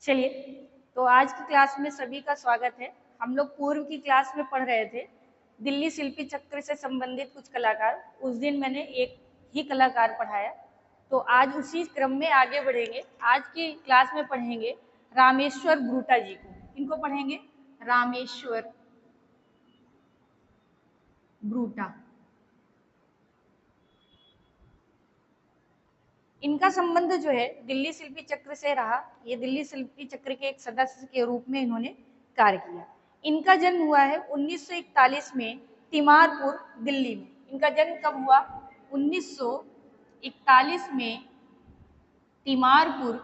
चलिए, तो आज की क्लास में सभी का स्वागत है। हम लोग पूर्व की क्लास में पढ़ रहे थे दिल्ली शिल्पी चक्र से संबंधित कुछ कलाकार। उस दिन मैंने एक ही कलाकार पढ़ाया, तो आज उसी क्रम में आगे बढ़ेंगे। आज की क्लास में पढ़ेंगे रामेश्वर ब्रूटा जी को। इनको पढ़ेंगे रामेश्वर ब्रूटा। इनका संबंध जो है दिल्ली शिल्पी चक्र से रहा। ये दिल्ली शिल्पी चक्र के एक सदस्य के रूप में इन्होंने कार्य किया। इनका जन्म हुआ है 1941 में तिमारपुर, दिल्ली में। इनका जन्म कब हुआ? 1941 में तिमारपुर,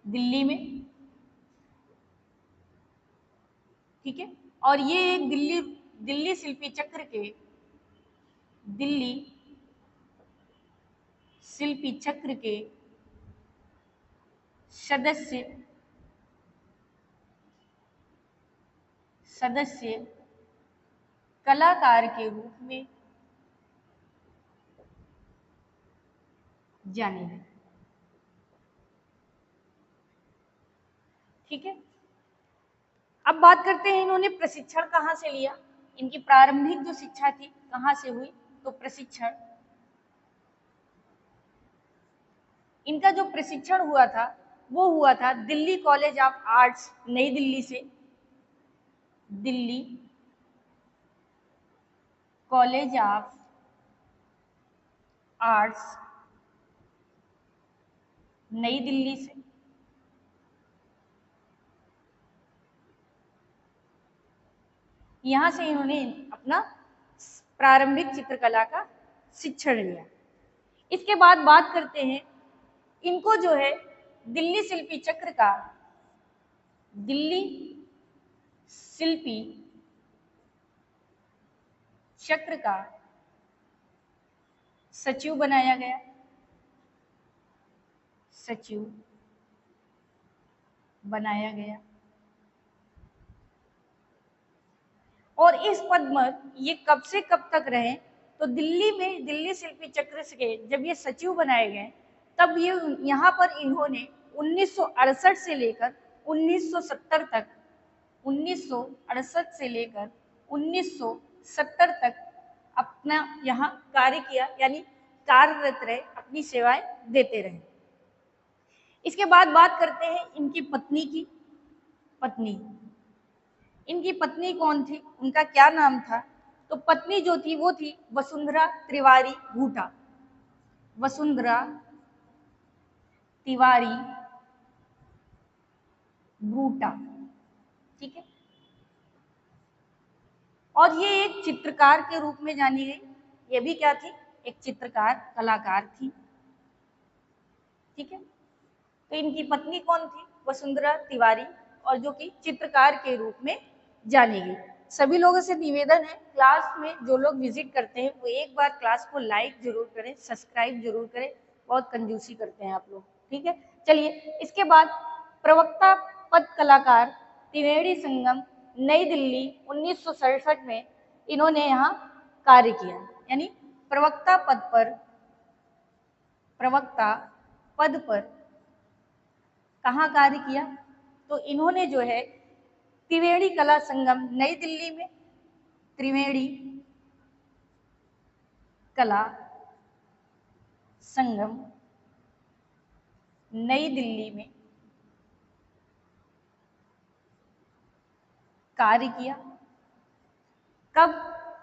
दिल्ली में। ठीक है। और ये एक दिल्ली शिल्पी चक्र के दिल्ली शिल्पी चक्र के सदस्य कलाकार के रूप में जाने गए। ठीक है। अब बात करते हैं इन्होंने प्रशिक्षण कहाँ से लिया। इनकी प्रारंभिक जो शिक्षा थी कहाँ से हुई? तो प्रशिक्षण, इनका जो प्रशिक्षण हुआ था वो हुआ था दिल्ली कॉलेज ऑफ आर्ट्स, नई दिल्ली से। दिल्ली कॉलेज ऑफ आर्ट्स, नई दिल्ली से। यहां से इन्होंने अपना प्रारंभिक चित्रकला का शिक्षण लिया। इसके बाद बात करते हैं इनको जो है दिल्ली शिल्पी चक्र का, दिल्ली शिल्पी चक्र का सचिव बनाया गया। सचिव बनाया गया। और इस पद में ये कब से कब तक रहे? तो दिल्ली में दिल्ली शिल्पी चक्र के जब ये सचिव बनाए गए तब ये यहाँ पर इन्होंने 1968 से लेकर 1970 तक, 1968 से लेकर 1970 तक अपना यहाँ कार्य किया, यानी कार्यरत रहे, अपनी सेवाएं देते रहे। इसके बाद बात करते हैं इनकी पत्नी की। इनकी पत्नी कौन थी, उनका क्या नाम था? तो पत्नी जो थी वो थी वसुंधरा तिवारी भूटा। वसुंधरा तिवारी भूटा। ठीक है। और ये एक चित्रकार के रूप में जानी गई। ये भी क्या थी? एक चित्रकार, कलाकार थी। ठीक है। तो इनकी पत्नी कौन थी? वसुंधरा तिवारी, और जो कि चित्रकार के रूप में जानी गई। सभी लोगों से निवेदन है, क्लास में जो लोग विजिट करते हैं वो एक बार क्लास को लाइक जरूर करें, सब्सक्राइब जरूर करें। बहुत कंजूसी करते हैं आप लोग। ठीक है। चलिए, इसके बाद प्रवक्ता पद कलाकार त्रिवेणी संगम, नई दिल्ली, 1967 में इन्होंने यहाँ कार्य किया। यानी प्रवक्ता पद पर कहाँ कार्य किया? तो इन्होंने जो है त्रिवेणी कला संगम, नई दिल्ली में, त्रिवेणी कला संगम, नई दिल्ली में कार्य किया। कब?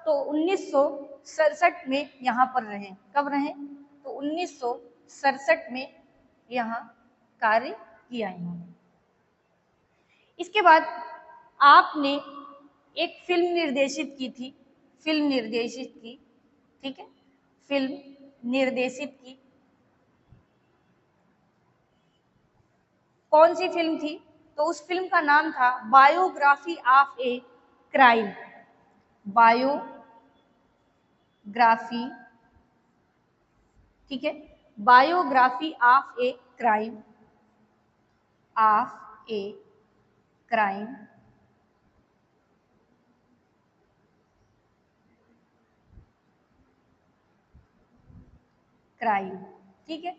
तो 1967 में यहाँ पर रहे। कब रहे? तो 1967 में यहाँ कार्य किया इन्होंने। इसके बाद आपने एक फिल्म निर्देशित की थी। ठीक है। फिल्म निर्देशित की। कौन सी फिल्म थी? तो उस फिल्म का नाम था biography of a crime. Biography, ठीक है, biography of a crime, crime. ठीक है।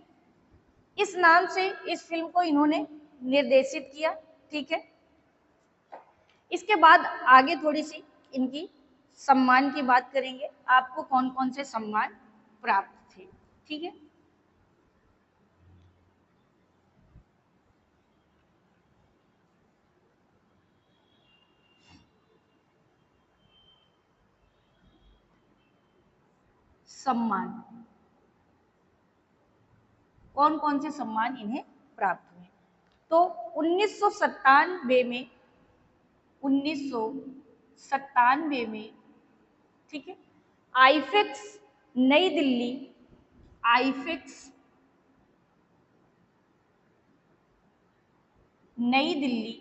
इस नाम से इस फिल्म को इन्होंने निर्देशित किया। ठीक है, इसके बाद आगे थोड़ी सी इनकी सम्मान की बात करेंगे, आपको कौन कौन से सम्मान प्राप्त थे। ठीक है, सम्मान, कौन कौन से सम्मान इन्हें प्राप्त हुए। तो 1997 में 1997 में, ठीक है, आईफेक्स नई दिल्ली, आईफेक्स नई दिल्ली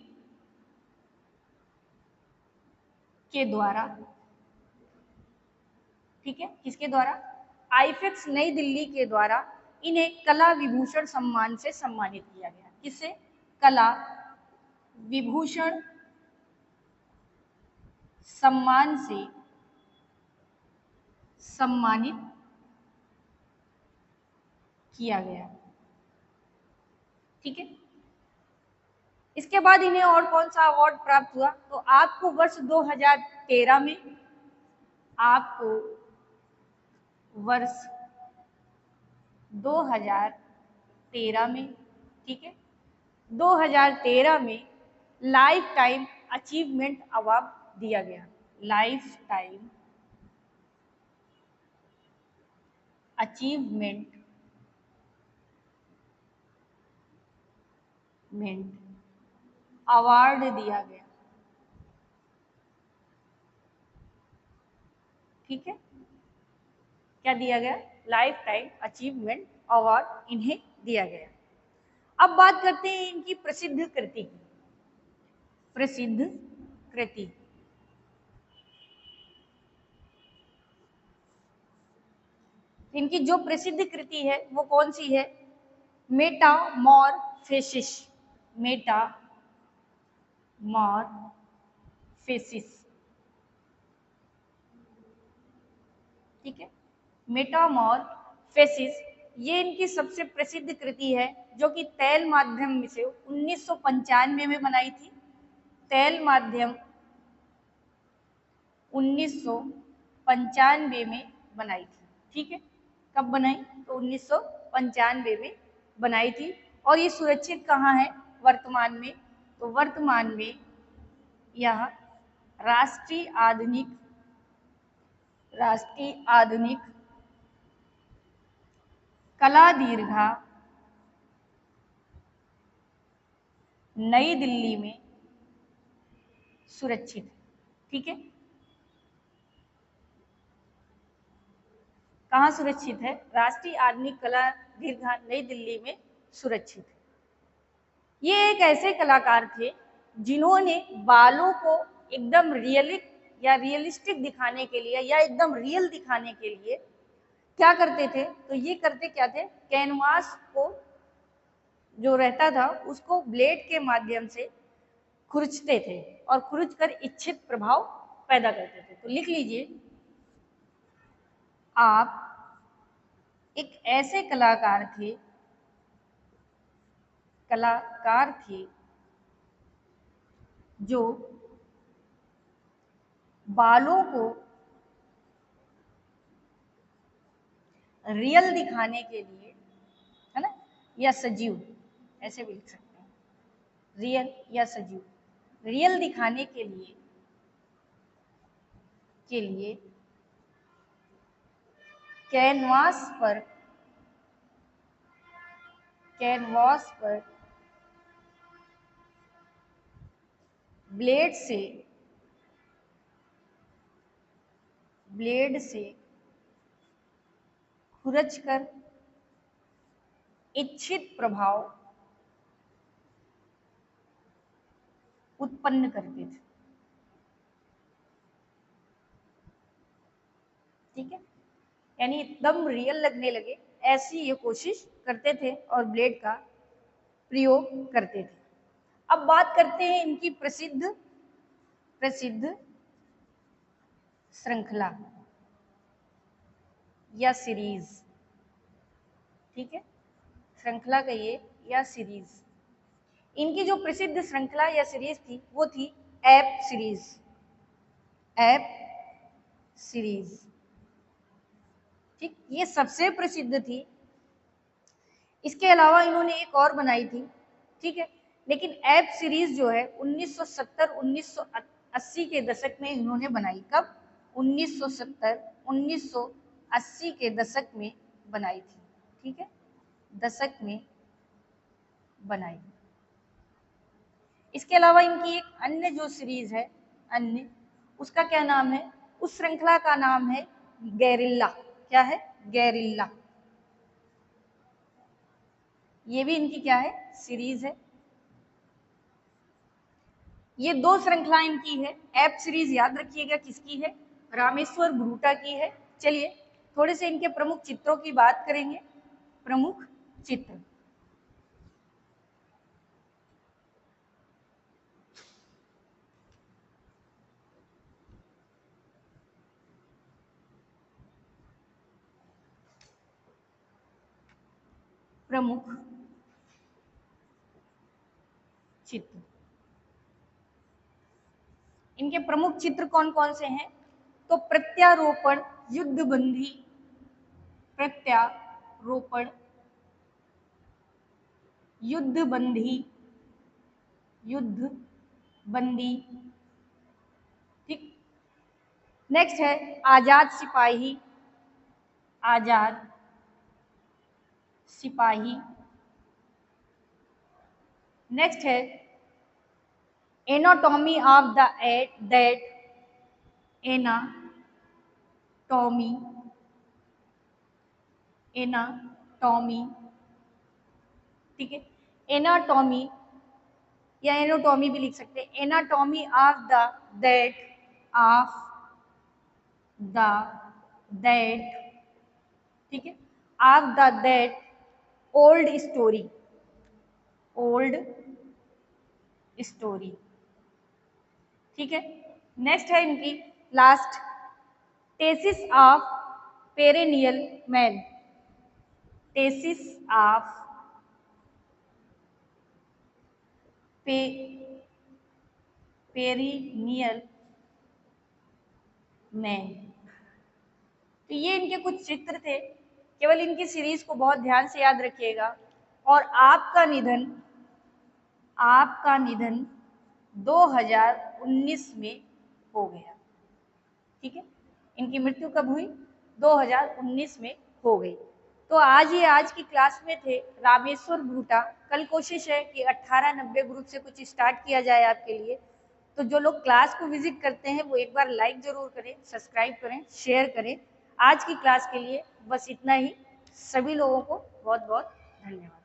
के द्वारा, ठीक है, किसके द्वारा, आईफेक्स नई दिल्ली के द्वारा इन्हें कला विभूषण सम्मान से सम्मानित किया गया। किससे, कला विभूषण सम्मान से सम्मानित किया गया। ठीक है, इसके बाद इन्हें और कौन सा अवार्ड प्राप्त हुआ, तो आपको वर्ष 2013 में, आपको वर्ष 2013 में, ठीक है, 2013 में लाइफ टाइम अचीवमेंट अवार्ड दिया गया। लाइफ टाइम अचीवमेंट अवार्ड दिया गया। ठीक है, क्या दिया गया, लाइफ टाइम अचीवमेंट अवार्ड इन्हें दिया गया। अब बात करते हैं इनकी प्रसिद्ध कृति की। प्रसिद्ध कृति, इनकी जो प्रसिद्ध कृति है वो कौन सी है, मेटामॉर्फोसिस, मेटामॉर्फोसिस। ठीक है, मेटामॉर्फोसिस ये इनकी सबसे प्रसिद्ध कृति है, जो कि तैल माध्यम से 1995 में बनाई थी। तैल माध्यम 1995 में बनाई थी। ठीक है, कब बनाई, तो 1995 में बनाई थी। और ये सुरक्षित कहाँ है वर्तमान में, तो वर्तमान में यह राष्ट्रीय आधुनिक कला दीर्घा नई दिल्ली में सुरक्षित है। ठीक है, कहाँ सुरक्षित है, राष्ट्रीय आधुनिक कला दीर्घा नई दिल्ली में सुरक्षित है। ये एक ऐसे कलाकार थे जिन्होंने बालों को एकदम रियलिस्टिक दिखाने के लिए या एकदम रियल दिखाने के लिए क्या करते थे, तो ये करते क्या थे, कैनवास को जो रहता था उसको ब्लेड के माध्यम से खुरचते थे और खुरच कर इच्छित प्रभाव पैदा करते थे। तो लिख लीजिए, आप एक ऐसे कलाकार थे जो बालों को रियल दिखाने के लिए, है ना, या सजीव, ऐसे भी लिख सकते हैं, रियल या सजीव, रियल दिखाने के लिए कैनवास पर ब्लेड से खुरच कर इच्छित प्रभाव उत्पन्न करते थे। ठीक है, यानी एकदम रियल लगने लगे ऐसी ये कोशिश करते थे और ब्लेड का प्रयोग करते थे। अब बात करते हैं इनकी प्रसिद्ध श्रृंखला या सीरीज। ठीक है, श्रृंखला कहिए या सीरीज। इनकी जो प्रसिद्ध श्रृंखला या सीरीज थी वो थी ऐप सीरीज, ऐप सीरीज। ठीक, ये सबसे प्रसिद्ध थी। इसके अलावा इन्होंने एक और बनाई थी, ठीक है, लेकिन ऐप सीरीज जो है 1970-1980 के दशक में इन्होंने बनाई। कब? 1970-1980 के दशक में बनाई थी। ठीक है, दशक में बनाई। इसके अलावा इनकी एक अन्य जो सीरीज है, अन्य, उसका क्या नाम है? उस श्रृंखला का नाम है गैरिल्ला। क्या है? गैरिल्ला। ये भी इनकी क्या है? सीरीज है। ये दो श्रृंखला इनकी है। ऐप सीरीज याद रखिएगा किसकी है? रामेश्वर ब्रूटा की है। चलिए थोड़े से इनके प्रमुख चित्रों की बात करेंगे। प्रमुख चित्र, प्रमुख चित्र, इनके प्रमुख चित्र कौन कौन से हैं? तो प्रत्यारोपण, युद्धबंदी, प्रत्यारोपण, युद्धबंदी, युद्धबंदी। ठीक, नेक्स्ट है आजाद सिपाही, आजाद सिपाही। नेक्स्ट है anatomy of the dead, anatomy, anatomy. ठीक है, एनाटॉमी या एनाटॉमी भी लिख सकते हैं। Anatomy of the dead, of the dead. ठीक है, of the dead, old story, old story. ठीक है, नेक्स्ट है इनकी last, thesis of perennial man, thesis of perennial man. तो ये इनके कुछ चित्र थे। केवल इनकी सीरीज को बहुत ध्यान से याद रखिएगा। और आपका निधन 2019 में हो गया। ठीक है, इनकी मृत्यु कब हुई? 2019 में हो गई। तो आज की क्लास में थे रामेश्वर ब्रूटा। कल कोशिश है कि 1890 ग्रुप से कुछ स्टार्ट किया जाए आपके लिए। तो जो लोग क्लास को विजिट करते हैं वो एक बार लाइक जरूर करें, सब्सक्राइब करें, शेयर करें। आज की क्लास के लिए बस इतना ही। सभी लोगों को बहुत बहुत धन्यवाद।